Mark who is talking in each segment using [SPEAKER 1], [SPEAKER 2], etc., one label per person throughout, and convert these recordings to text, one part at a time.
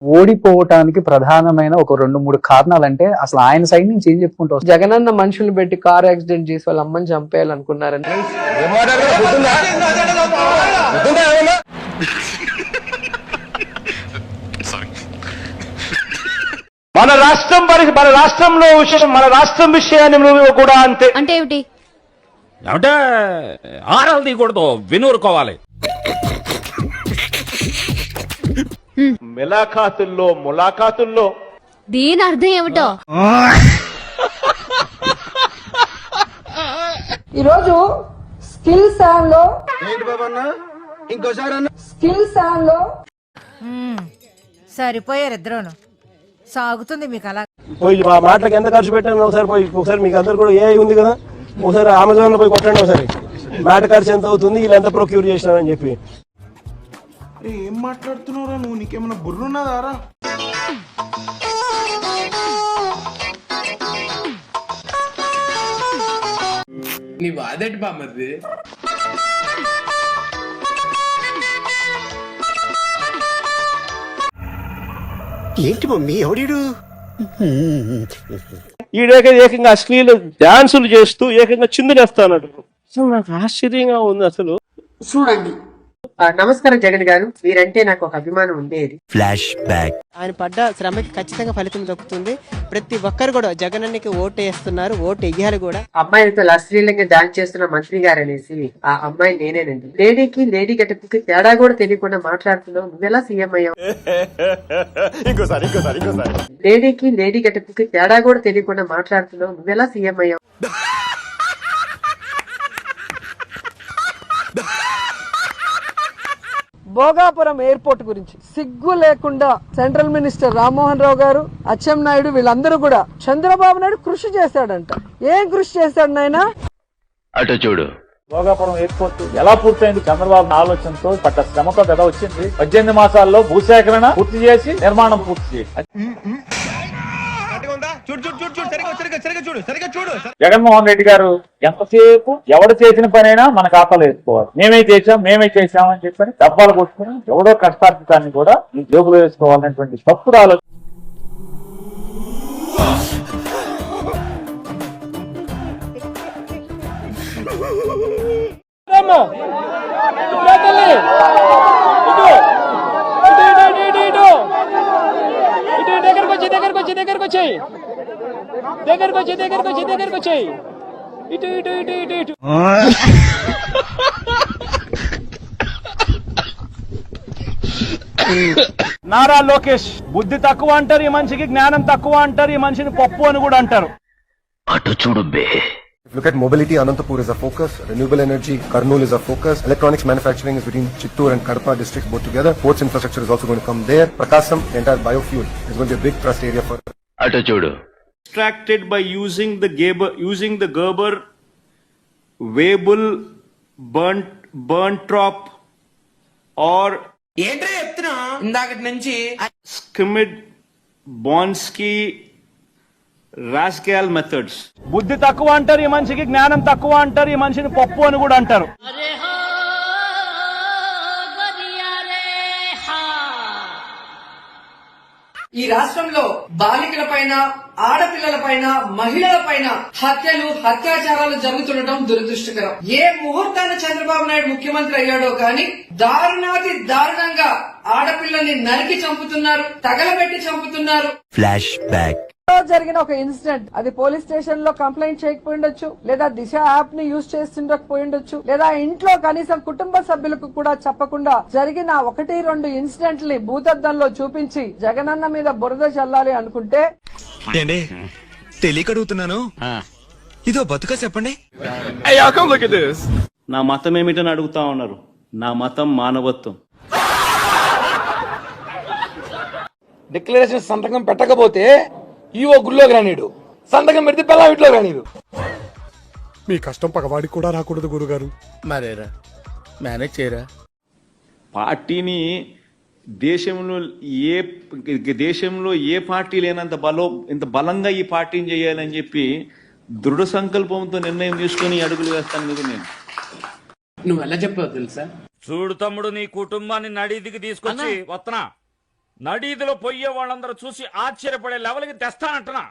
[SPEAKER 1] ఓడిపోవటానికి ప్రధానమైన ఒక 2-3 కారణాలంటే అసలు ఆయన సైడ్ నుంచి ఏం చెప్పుకుంటావు?
[SPEAKER 2] జగనన్న మనుషులు పెట్టి కార్ యాక్సిడెంట్ చేసి వాళ్ళ అమ్మని చంపేయాలనుకున్నారని.
[SPEAKER 3] మన రాష్ట్రం విషయాన్ని కూడా అంతే.
[SPEAKER 4] అంటే ఏమిటి?
[SPEAKER 5] అంటే ఆరాలు తీయకూడదు, వినూరుకోవాలి.
[SPEAKER 3] ములాఖాతుల్లో
[SPEAKER 4] దీని అర్థం ఏమిటో?
[SPEAKER 2] ఈరోజు స్కిల్ సామ్ లో
[SPEAKER 6] సరిపోయారు ఇద్దరును. సాగుతుంది మీకు అలా.
[SPEAKER 7] పోయి మా మాటలకు ఎంత ఖర్చు పెట్టాను ఒకసారి మీకు అందరు కూడా ఏ ఉంది కదా, ఒకసారి అమెజాన్ లో పోయి కొట్టండి ఒకసారి మాట ఖర్చు ఎంత అవుతుంది, వీళ్ళు ఎంత ప్రొక్యూర్ చేసినారని చెప్పి.
[SPEAKER 8] ఏం మాట్లాడుతున్నావురా నువ్వు? నీకేమైనా బుర్రున్నదారా?
[SPEAKER 9] నీ వాదటి బామ్మది.
[SPEAKER 7] ఏంటి మమ్మీ ఎవడీడు?
[SPEAKER 3] ఏకంగా అశ్లీల డాన్సులు చేస్తూ ఏకంగా చిందునేస్తాడు. అసలు నాకు ఆశ్చర్యంగా ఉంది అసలు.
[SPEAKER 2] చూడండి. నమస్కారం జగన్ గారు, మీరంటే నాకు ఒక అభిమానం ఉండేది.
[SPEAKER 7] Flash back.
[SPEAKER 6] ఆయన పడ్డ శ్రమకి ఖచ్చితంగా ఫలితం దక్కుతుంది. ప్రతి ఒక్కరు కూడా జగనన్నకి ఓటు వేస్తున్నారు, ఓటు వెయ్యాలి కూడా.
[SPEAKER 2] అమ్మాయిలతో అశ్లీలంగా డాన్స్ చేస్తున్న మంత్రి గారు అనేసి ఆ అమ్మాయి నేనేనండి. లేడీకి లేడీ గెటప్కి తేడా కూడా తెలియకుండా మాట్లాడుతున్నావు, నువ్వెలా సీఎం అయ్యావు? లేడీకి లేడీ గెటప్కి తేడా కూడా తెలియకుండా మాట్లాడుతున్నావు, నువ్వెలా సీఎం అయ్యావు? భోగాపురం ఎయిర్పోర్ట్ గురించి సిగ్గు లేకుండా సెంట్రల్ మినిస్టర్ రామ్మోహన్ రావు గారు, అచ్చెన్నాయుడు వీళ్ళందరూ కూడా చంద్రబాబు నాయుడు కృషి చేశాడంట. ఏం కృషి చేశాడు నాయనా?
[SPEAKER 5] అటు చూడు.
[SPEAKER 1] భోగాపురం ఎయిర్పోర్ట్ ఎలా పూర్తయింది? చంద్రబాబు ఆలోచనతో పట్ట శ్రమతో కదా వచ్చింది. 18 మాసాల్లో భూసేకరణ పూర్తి చేసి నిర్మాణం పూర్తి చేసి జగన్మోహన్ రెడ్డి గారు ఎంతసేపు ఎవడు చేసిన పనైనా మన ఖాతాలో వేసుకోవాలి. మేమే చేశాం అని చెప్పని డబ్బాలు కొట్టుకుని ఎవడో కష్టార్థితాన్ని కూడా ఈ జోబులో వేసుకోవాలనేటువంటి తప్పుడు ఆలోచన.
[SPEAKER 3] నారా లోకేష్ బుద్ధి తక్కువ అంటారు ఈ మనిషికి, జ్ఞానం తక్కువ అంటారు ఈ మనిషిని, పప్పు అని కూడా అంటారు.
[SPEAKER 5] అటు చూడు బే.
[SPEAKER 7] Look at mobility, Anantapur is a focus, renewable energy, Kurnool is a focus, electronics manufacturing is between Chittoor and Kadapa districts both together, ports infrastructure is also going to come there, Prakasam, the entire biofuel is going to be a big trust area for.
[SPEAKER 5] అటు చూడు.
[SPEAKER 8] Extracted by using the Gerber Weibull Berntrop or
[SPEAKER 9] ఏంట్రా చెప్తున్నా ఇందాకటి నుంచి?
[SPEAKER 8] Skimmed Bonsky Rascal methods.
[SPEAKER 3] బుద్ధి తక్కువ అంటారు ఈ మనిషికి, జ్ఞానం తక్కువ అంటారు ఈ మనిషిని, పప్పు అని కూడా అంటారు.
[SPEAKER 2] ఈ రాష్ట్రంలో బాలికల పైన, ఆడపిల్లల పైన, మహిళల పైన హత్యలు, అత్యాచారాలు జరుగుతుండటం దురదృష్టకరం. ఏ ముహూర్తాన చంద్రబాబు నాయుడు ముఖ్యమంత్రి అయ్యాడో కానీ దారుణాతి దారుణంగా ఆడపిల్లల్ని నరికి చంపుతున్నారు, తగలబెట్టి చంపుతున్నారు.
[SPEAKER 7] Flash back.
[SPEAKER 2] జరిగిన ఒక ఇన్సిడెంట్, అది పోలీస్ స్టేషన్ లో కంప్లైంట్ చేయకపోయిండొచ్చు, లేదా దిశ యాప్ ని యూజ్ చేస్తుండకపోయిండొచ్చు, లేదా ఇంట్లో కనీసం కుటుంబ సభ్యులకు కూడా చెప్పకుండా జరిగిన 1-2 ఇన్సిడెంట్ ని భూతద్దంలో చూపించి జగనన్న మీద బురద చల్లాలి అనుకుంటే
[SPEAKER 10] తెలియకడుగుతున్నాను, ఇదో బతుక చెప్పండి.
[SPEAKER 8] నా మతం ఏమిటని అడుగుతా ఉన్నారు. నా మతం మానవత్వం.
[SPEAKER 9] డిక్లరేషన్ సంతకం పెట్టకపోతే ఈవో గుళ్ళోకి రానీడు, సంతకం పెడితే పిల్ల వీటిలో రానీడు.
[SPEAKER 7] మీ కష్టం పగవాడికి కూడా రాకూడదు గురుగారు.
[SPEAKER 10] మరేరా మేనేజ్ చేయరా.
[SPEAKER 8] పార్టీని దేశంలో ఏ పార్టీ లేనంత ఇంత బలంగా ఈ పార్టీని చేయాలని చెప్పి దృఢ సంకల్పంతో నిర్ణయం తీసుకుని అడుగులు వేస్తాను మీద నేను.
[SPEAKER 9] నువ్వు ఎలా చెప్పావు తెలుసా?
[SPEAKER 5] చూడు తమ్ముడు, నీ కుటుంబాన్ని నడిదికి తీసుకొచ్చి వస్తున్నా. నడీదిలో పోయే వాళ్ళందరూ చూసి ఆశ్చర్యపడే లెవెల్కి తెస్తానంటున్నా.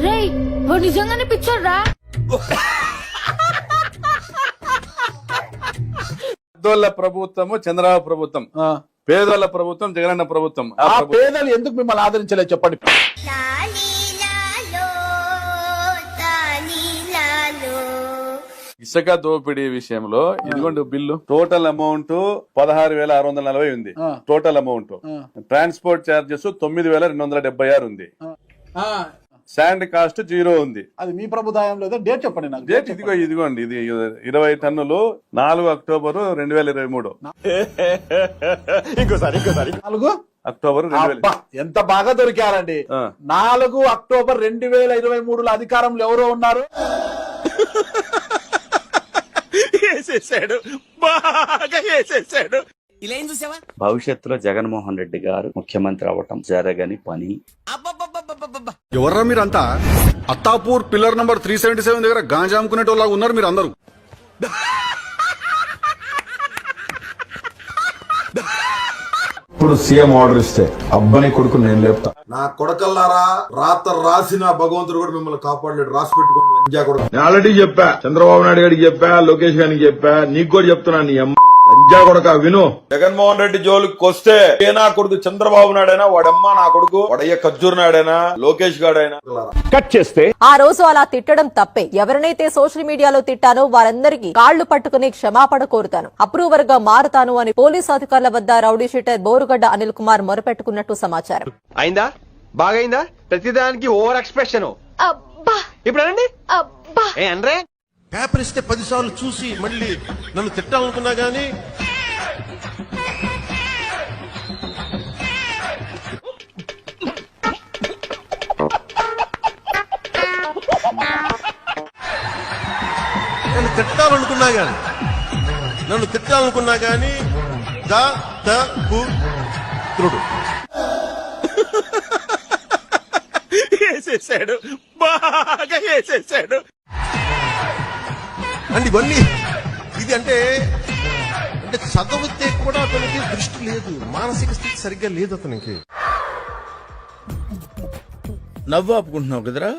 [SPEAKER 4] రేయ్ ఓ నిజంగానే పిచ్చోడ్రా.
[SPEAKER 9] పేదోళ్ళ ప్రభుత్వము చంద్రబాబు ప్రభుత్వం, పేదోళ్ళ ప్రభుత్వం జగనన్న ప్రభుత్వం. ఆ పేదలు ఎందుకు మిమ్మల్ని ఆదరించలేదు చెప్పండి. ఇసుక దోపిడీ విషయంలో ఇదిగోండి బిల్లు. టోటల్ అమౌంట్ 16,640 ఉంది. Total amount. ట్రాన్స్పోర్ట్ చార్జెస్ 9,276 ఉంది. శాండ్ కాస్ట్ 0 ఉంది.
[SPEAKER 11] అది మీ ప్రభుత్వంలో డేట్ చెప్పండి నాకు.
[SPEAKER 9] డేట్ ఇదిగోండి, ఇది 20 టన్నులు 4 అక్టోబర్ 2023.
[SPEAKER 11] ఇంకోసారి 4
[SPEAKER 9] అక్టోబర్ 2000.
[SPEAKER 11] ఎంత బాగా దొరికారండి. 4 అక్టోబర్ 2023లో అధికారంలో ఎవరో ఉన్నారు.
[SPEAKER 10] వేసేసాడు, బాగా వేసేసాడు.
[SPEAKER 6] ఇలా ఏం చూసావా?
[SPEAKER 5] భవిష్యత్తులో జగన్మోహన్ రెడ్డి గారు ముఖ్యమంత్రి అవ్వటం జరగని పని.
[SPEAKER 7] ఎవర్రా మీరంతా? అత్తాపూర్ పిల్లర్ నంబర్ 377 దగ్గర గాంజా అమ్ముకునేటోళ్ళగా ఉన్నారు మీరు అందరూ.
[SPEAKER 11] ఇప్పుడు సీఎం ఆర్డర్ ఇస్తే అబ్బాయి కొడుకు నేను లేపుతా.
[SPEAKER 7] నా కొడకల్లారా, రాత రాసిన భగవంతుడు కూడా మిమ్మల్ని కాపాడలేడు. రాసి పెట్టుకోండి లంజా కొడుకు.
[SPEAKER 11] నేను ఆల్రెడీ చెప్పా, చంద్రబాబు నాయుడు గారికి చెప్పా, లోకేష్ గారికి చెప్పా, నీకు కూడా చెప్తున్నా. నీ అమ్మ లంజా కొడక విను. జగన్మోహన్ రెడ్డి జోలికి వస్తే ఏ నా కొడుకు చంద్రబాబు నాయుడైనా, వాడమ్మ నా కొడుకు, వాడయ్య ఖర్జూర్ నాయుడైనా, లోకేష్ గాడైనా
[SPEAKER 3] కట్ చేస్తే
[SPEAKER 12] ఆ రోజు అలా తిట్టడం తప్పే. ఎవరినైతే సోషల్ మీడియాలో తిట్టానో వారందరికీ కాళ్లు పట్టుకుని క్షమాపణ కోరుతాను, అప్రూవర్ గా మారుతాను అని పోలీసు అధికారుల వద్ద రౌడీ షీటర్ బోరుగడ్డ అనిల్ కుమార్ మొరపెట్టుకున్నట్టు సమాచారం.
[SPEAKER 10] అయిందా? బాగైందా? ప్రతిదానికి ఓవర్ ఎక్స్ప్రెషన్. ఇప్పుడు అనండి. అనరే
[SPEAKER 3] పేపర్ ఇస్తే 10 సార్లు చూసి మళ్ళీ నన్ను తిట్టాలనుకున్నా గానీ నన్ను తిట్టాలనుకున్నా గానీ త్రుడు వేసేసాడు, బాగా వేసేసాడు. అండ్ ఇవన్నీ ఇది అంటే చదివితే కూడా అతనికి దృష్టి లేదు, మానసిక స్థితి సరిగ్గా లేదు అతనికి.
[SPEAKER 10] నవ్వు ఆపుకుంటున్నావు కదరా.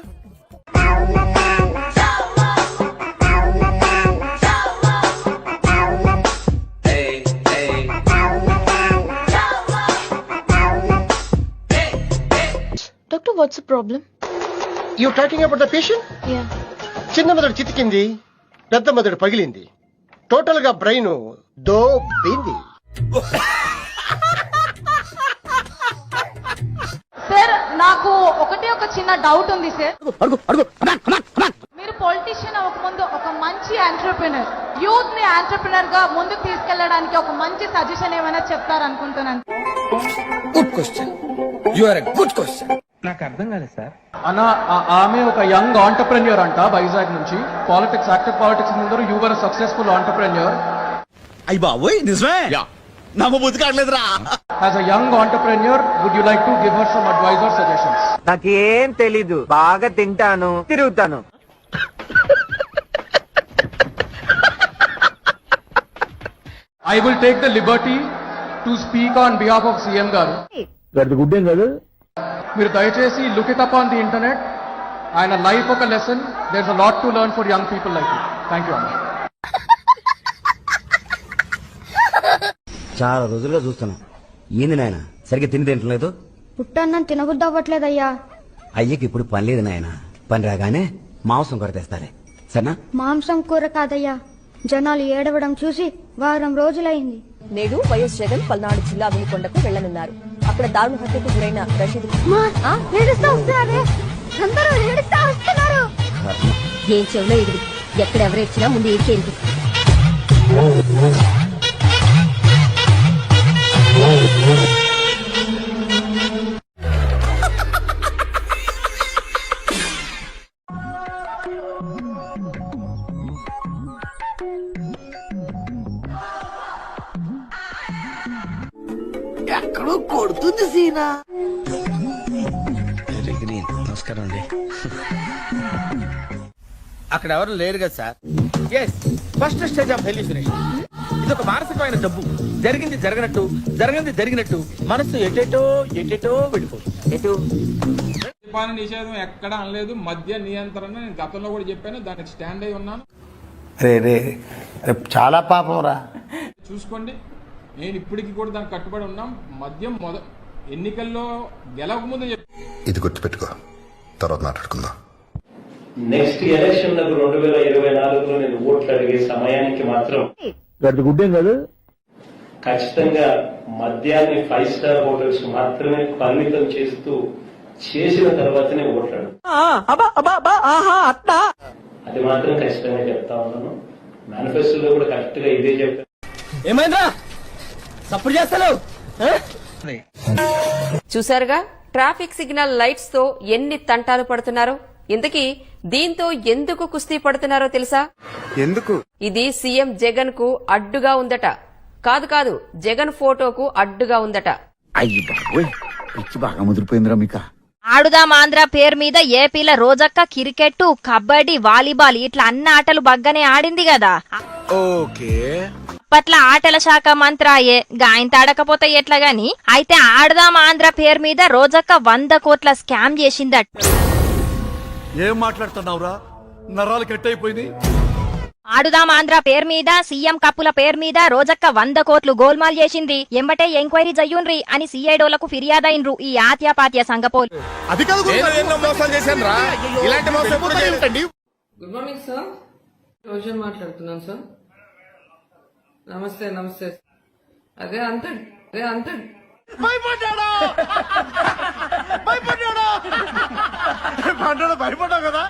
[SPEAKER 4] Doctor what's the problem?
[SPEAKER 6] You talking about the patient?
[SPEAKER 4] Yeah.
[SPEAKER 6] చిన్న మెదడు చితికింది, పెద్ద మెదడు పగిలింది, టోటల్ గా బ్రెయిన్ దోబింది.
[SPEAKER 12] సార్ నాకు ఒక చిన్న డౌట్ ఉంది సార్. మీరు పొలిటీషియన్ అవ్వకముందు ఒక మంచి ఎంటర్‌ప్రెన్యూర్, యూత్ ని ఎంటర్‌ప్రెన్యూర్ గా ముందుకు తీసుకెళ్లడానికి ఒక మంచి సజెషన్ ఏమైనా చెప్తారనుకుంటున్నాను.
[SPEAKER 10] Good question, you are a good question.
[SPEAKER 5] నాకు అర్థం కాలేదు సార్.
[SPEAKER 11] అన్న ఆమె ఒక యంగ్ ఆంటర్‌ప్రెన్యూర్ అంట, వైజాగ్ నుంచి. పాలిటిక్స్, యాక్టివ్ పాలిటిక్స్ ముందు యు వర్ సక్సెస్ఫుల్ ఆంటర్‌ప్రెన్యూర్.
[SPEAKER 10] అయ్య బాబోయ్ నిజమే? నమ్మబుద్ధి కావట్లేదురా.
[SPEAKER 11] As a young entrepreneur would you like to give her some advice or suggestions?
[SPEAKER 6] నాకేం తెలీదు, బాగా తింటాను, తిరుగుతాను.
[SPEAKER 11] I will take the liberty to speak on behalf of CM గారు.
[SPEAKER 3] గుడ్డేం కాదు.
[SPEAKER 11] మీరు దయచేసి look it up on the internet. ఆయన లైఫ్ ఒక lesson. There is a lot to learn for young people like you. Thank you అన్న.
[SPEAKER 6] చాలా రోజులుగా చూస్తున్నా, ఏంది నాయన సరిగ్గా తిని తింటలేదు?
[SPEAKER 4] పుట్టన్నం తినబుద్ధి అవ్వట్లేదయ్యా.
[SPEAKER 6] అయ్యకి ఇప్పుడు పని లేదు నాయన, పని రాగానే మాంసం కొరతేస్తాలే సరేనా?
[SPEAKER 4] మాంసం కూర కాదయ్యా, జనాలు ఏడవడం చూసి వారం రోజులైంది.
[SPEAKER 12] నేడు వైఎస్ జగన్ పల్నాడు జిల్లా వినుకొండకు వెళ్లనున్నారు. అక్కడ దారుణ హత్యకు గురైన రషీద్ ఏం చెవులో ఎదురు, ఎక్కడెవరు ఇచ్చినా ముందు ఏడ్చేంటి.
[SPEAKER 6] ఎక్కడో కొడుతుంది సీనా.
[SPEAKER 10] నమస్కారం అండి. అక్కడ ఎవరు లేరు కదా sir? Yes, first stage of hallucination. ఇది ఒక మానసికమైన జబ్బు. జరిగింది జరగనట్టు, జరగనిది జరిగినట్టు మనసు ఎటేటో వెళ్ళిపోతుంది. ఎటు
[SPEAKER 8] మద్యపాన నిషేధం ఎక్కడ అనలేదు. మద్య నియంత్రణ నేను గతంలో కూడా చెప్పాను, దానికి స్టాండ్ అయి ఉన్నాను.
[SPEAKER 6] రే చాలా పాపం రా.
[SPEAKER 8] చూసుకోండి, నేను ఇప్పటికి కూడా దానికి కట్టుబడి ఉన్నాం. మద్యం ఎన్నికల్లో గెలవకముందు
[SPEAKER 7] ఇది గుర్తుపెట్టుకో, తర్వాత మాట్లాడుకుందాం.
[SPEAKER 3] నెక్స్ట్ ఎలక్షన్ 2024లో నేను ఓట్లు అడిగే సమయానికి మాత్రం
[SPEAKER 6] గుడ్డేం కాదు,
[SPEAKER 3] ఖచ్చితంగా మద్యాన్ని 5 స్టార్ హోటల్స్ మాత్రమే పరిమితం చేసిన తర్వాతనే ఓట్లాడు. అది మాత్రం ఖచ్చితంగా చెప్తా ఉన్నాను. మేనిఫెస్టోలో కూడా కరెక్ట్ గా ఇదే చెప్పాను.
[SPEAKER 10] ఏమైందా సప్పుడు చేస్తాను?
[SPEAKER 12] చూసారుగా ట్రాఫిక్ సిగ్నల్ లైట్స్ తో ఎన్ని తంటాలు పడుతున్నారో. ఇంతకీ దీంతో ఎందుకు కుస్తీ పడుతున్నారో తెలుసా?
[SPEAKER 7] ఎందుకు?
[SPEAKER 12] ఇది సీఎం జగన్ కు అడ్డుగా ఉందట. కాదు, జగన్ ఫోటోకు అడ్డుగా ఉందట.
[SPEAKER 10] అయ్యి బాబోయ్, పిచ్చి బాగా ముదిరిపోయిందిరా మీకా.
[SPEAKER 4] ఆడుదాం ఆంధ్ర పేరు మీద ఏపీల రోజక్క క్రికెట్, కబడ్డీ, వాలీబాల్ ఇట్లా అన్ని ఆటలు బగ్గనే ఆడింది కదా.
[SPEAKER 10] ఓకే,
[SPEAKER 4] అప్పట్ల ఆటల శాఖ మంత్రాయే గాయంత ఆడకపోతే ఎట్లా గాని. అయితే ఆడుదాం ఆంధ్ర పేరు మీద రోజక్క 100 కోట్ల స్కామ్ చేసిందట.
[SPEAKER 10] ఏం మాట్లాడుతున్నావురా? నరాలు కట్ అయిపోయింది.
[SPEAKER 4] ఆడుదాం ఆంధ్ర పేరు మీద, సీఎం కప్పుల పేరు మీద రోజక్క 100 కోట్లు గోల్మాల్ చేసింది. ఎంబటే ఎంక్వైరీ జయ్యుండ్రి అని సిఐడోలకు ఫిర్యాదైన్రు ఈ ఆత్యాపాత్య సంగపోలు.
[SPEAKER 10] మోసం చేశాను రా. ఇలాంటి మోసం ఎప్పుడు చేయకండి.
[SPEAKER 2] గుడ్ మార్నింగ్ సార్, రోజన్ మాట్లాడుతున్నాను సార్. నమస్తే. అదే అంత
[SPEAKER 6] భయపడ్డావు కదా.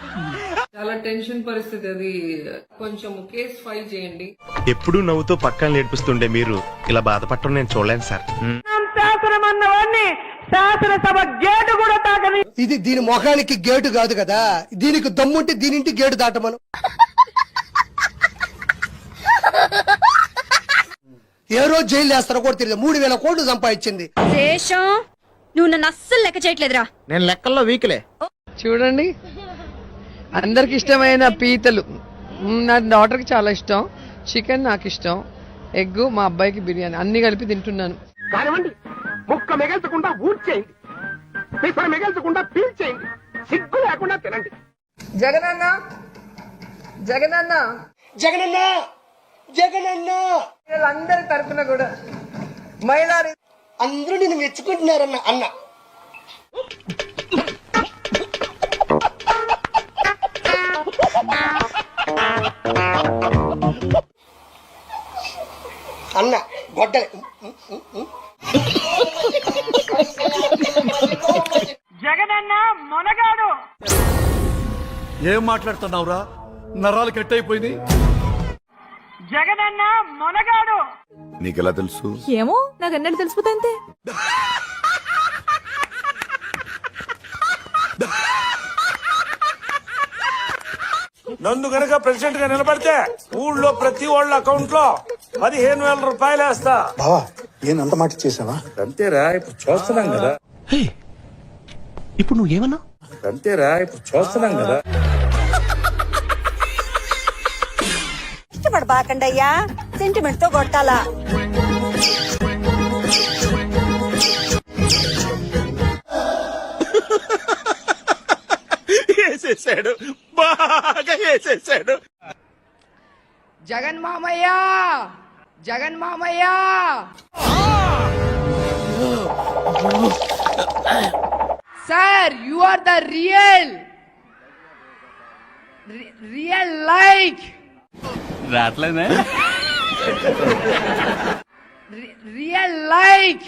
[SPEAKER 2] చాలా టెన్షన్ పరిస్థితి. అది కొంచెం కేసు ఫైల్ చేయండి.
[SPEAKER 3] ఎప్పుడు నవ్వుతూ పక్కన నేర్పిస్తుండే మీరు ఇలా బాధపడటం నేను చూడలేను సార్.
[SPEAKER 6] ఇది దీని మొఖానికి గేటు కాదు కదా, దీనికి దమ్ముంటే దీనింటి గేటు దాటమను. ఏ రోజు జైలు వేస్తారో కూడా తెలియదు. 3000 కోట్లు సంపాదించింది.
[SPEAKER 4] శేషం, నువ్వు నన్ను అస్సలు లెక్క చేయట్లేదురా.
[SPEAKER 10] నేను లెక్కల్లో వీక్లే.
[SPEAKER 2] చూడండి, అందరికి ఇష్టమైన పీతలు. నా డాటర్కి చాలా ఇష్టం. చికెన్ నాకు ఇష్టం. ఎగ్ మా అబ్బాయికి బిర్యానీ. అన్ని కలిపి తింటున్నాను.
[SPEAKER 6] కానివ్వండి, ముక్క మిగల్చకుండా ఊడ్చేయండి, పిసర మిగల్చకుండా పీల్చేయండి, సిగ్గు లేకుండా తినండి.
[SPEAKER 2] జగనన్న వీళ్ళందరి తరపున కూడా మహిళా
[SPEAKER 6] అందరూ నేను మెచ్చుకుంటున్నారన్న అన్న. అన్న గొడ్డలి.
[SPEAKER 2] జగనన్న మొనగాడు.
[SPEAKER 10] ఏం మాట్లాడుతున్నావురా? నరాలు కట్ అయిపోయింది.
[SPEAKER 2] జగనన్న మొనగాడు.
[SPEAKER 7] నీకెలా తెలుసు?
[SPEAKER 12] ఏమో, నాకు అన్నట్టు తెలిసిపోతే అంతే.
[SPEAKER 3] నన్ను గనక ప్రెసిడెంట్ గా నిలబడితే ఊళ్ళో ప్రతి వాళ్ళ అకౌంట్ లో 15,000 రూపాయలు వేస్తా.
[SPEAKER 7] బావా, ఏనంత మాట చేసావా?
[SPEAKER 3] అంతేరా, ఇప్పుడు చూస్తున్నాం కదా.
[SPEAKER 10] ఇప్పుడు నువ్వేమన్నా?
[SPEAKER 3] అంతేరా, ఇప్పుడు చూస్తున్నాం కదా.
[SPEAKER 12] ఇష్టపడబాకండయ్యా, సెంటిమెంట్ తో కొట్టాలా.
[SPEAKER 3] వేసేసాడు, బాగా వేసేసాడు.
[SPEAKER 2] జగన్ మామయ్య. Sir, you are the real like.
[SPEAKER 8] రావట్లేదే.
[SPEAKER 2] Real like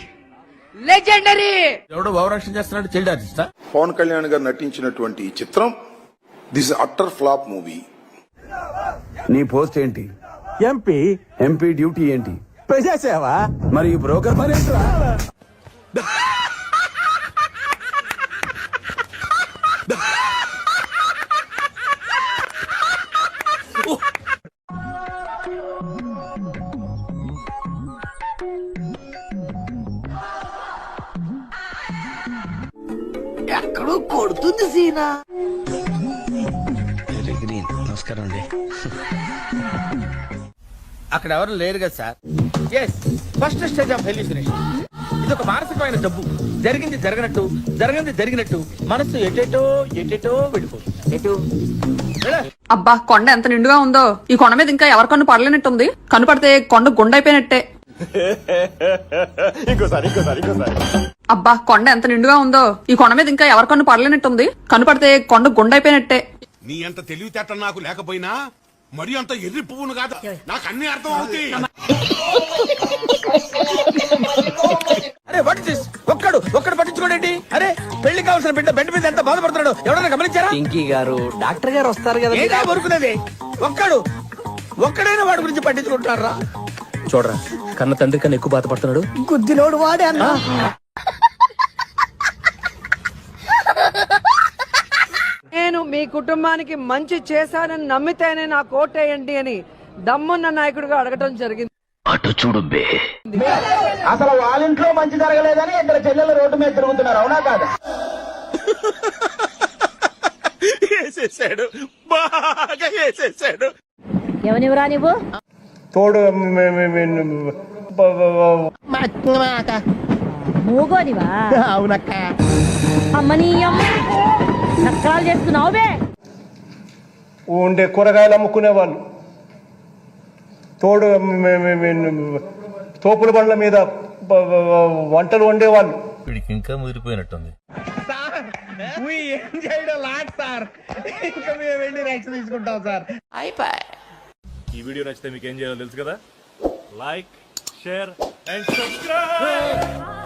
[SPEAKER 2] legendary.
[SPEAKER 10] ఎవడో భావరక్షణ చేస్తున్నాడు, చైల్డ్ ఆర్టిస్టా?
[SPEAKER 11] పవన్ కళ్యాణ్ గారు నటించినటువంటి ఈ చిత్రం దిస్ అట్టర్ ఫ్లాప్ మూవీ.
[SPEAKER 10] నీ పోస్ట్ ఏంటి? ఎంపీ డ్యూటీ ఏంటి? ప్రజాసేవ. మరి ఈ బ్రోకర్ పని ఏంట్రా?
[SPEAKER 2] ఎక్కడో కొడుతుంది సీన.
[SPEAKER 10] నమస్కారం అండి. అక్కడ ఎవరు లేరు కదా sir. Yes, first stage of hallucination. ఇది ఒక మానసికమైన జబ్బు. జరిగింది జరగనట్టు, జరగంది జరిగినట్టు మనసు ఎటేటో వెళ్ళిపోతుంది. ఎటు
[SPEAKER 12] అబ్బా కొండ ఎంత నిండుగా ఉందో, ఈ కొండ మీద ఇంకా ఎవరి కన్ను పడలేనట్టుంది. కన్ను పడితే కొండ గుండైపోయినట్టే. అబ్బా కొండ ఎంత నిండుగా ఉందో, ఈ కొండ మీద ఇంకా ఎవరి కన్ను పడలేనట్టుంది. కన్ను పడితే కొండ గుండైపోయినట్టే.
[SPEAKER 3] నీ అంత తెలివితేట నాకు లేకపోయినా మరి అంత ఎర్రి పువ్వును కాదు, నాకు అన్ని అర్థం అవుతాయి.
[SPEAKER 10] అరే వాట్ ఇస్ దిస్? ఒక్కడు పట్టించుకోండి. అరే పెళ్లి కావాల్సిన బిడ్డ బెడ్ మీద ఎంత బాధపడుతున్నాడు ఎవరైనా గమనించారా?
[SPEAKER 6] పింకీ గారు, డాక్టర్ గారు వస్తారు కదా.
[SPEAKER 10] ఏదా ఊరుకునేది? ఒక్కడైనా వాడి గురించి పట్టించుకుంటారా?
[SPEAKER 6] చూడరా, కన్న తండ్రి కన్నా ఎక్కువ బాధపడుతున్నాడు.
[SPEAKER 10] గుద్దిలోడు వాడే అన్న.
[SPEAKER 2] నేను మీ కుటుంబానికి మంచి చేశానని నమ్మితేనే నాకు ఓటేయండి అని దమ్మున్న నాయకుడిగా అడగటం జరిగింది.
[SPEAKER 10] అటు చూడు బే.
[SPEAKER 6] అసలు వాళ్ళ ఇంట్లో మంచి జరగలేదని ఇద్దరు చెల్లెలు రోడ్డు మీద తిరుగుతున్నారు, అవునా కాదా?
[SPEAKER 3] వేసేసాడు, బాగా వేసేసాడు.
[SPEAKER 4] ఎవనివరా నువ్వు?
[SPEAKER 6] తోడు
[SPEAKER 4] మూగోనివా?
[SPEAKER 6] అవునక్క.
[SPEAKER 4] అమ్మని అమ్మ నక్కలు చేస్తున్నావు బే.
[SPEAKER 6] ఉండే కూరగాయలు అమ్ముకునే వాళ్ళు, తోడు తోపుల బండ్ల మీద వంటలు వండేవాళ్ళు.
[SPEAKER 10] వీడికి ఇంకా ముదిరిపోయినట్టుంది. ఏం చేయడం లాట్ సార్, ఇంకా మేము వెళ్ళి రియాక్షన్ తీసుకుంటాం సార్.
[SPEAKER 3] ఈ వీడియో నచ్చితే మీకు ఏం చేయాలో తెలుసు కదా. Like, share and subscribe.